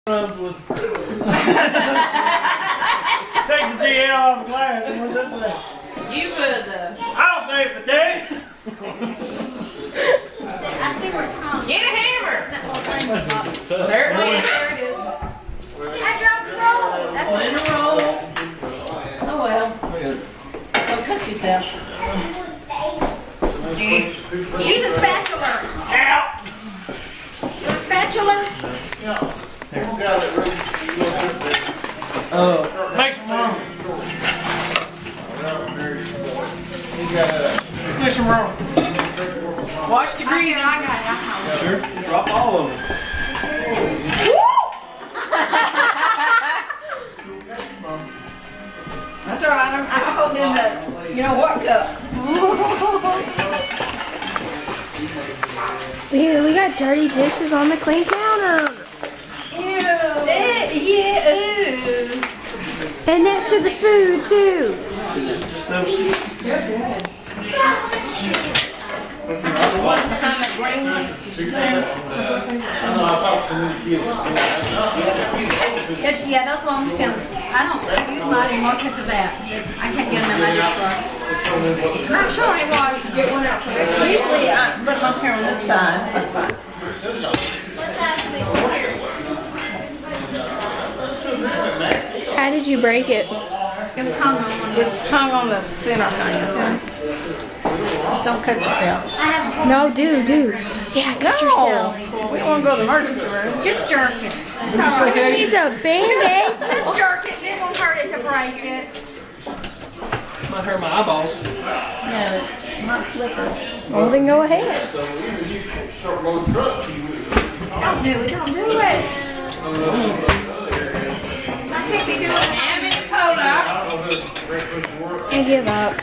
Take the GL off the glass. What's this say? You would. I'll save the day. I see where Tom. Get a hammer. That whole thing was up. There it is. I dropped the roll. That's One in a roll. Oh well. Don't cut yourself. Use a spatula. Ow! Spatula. Make some room. Make some room. Wash the gravy. I got it. Sure. Drop all of them. That's all right. I'm holding the, you know what cup. We got dirty dishes on the clean counter. Yeah, ooh. And next to the food, too. What's behind the green one? Yeah, those long stems. I don't use mine anymore because of that. I can't get them in my dishwasher. I'm sure I was. Get one out for me. Usually I put them up here on this side. That's fine. How did you break it? It was hung on one. It's hung on the center thing. Just don't cut yourself. I have No, do. Yeah, cut yourself. We don't want to go to the emergency room. just jerk it. It's all It right. needs a band-aid. Just jerk it. It won't hurt it to break it. Might hurt my eyeballs. No, it might flip her. Well, then go ahead. Don't do it. Don't do it. I can't be doing that. Damn it, Polar. I give up.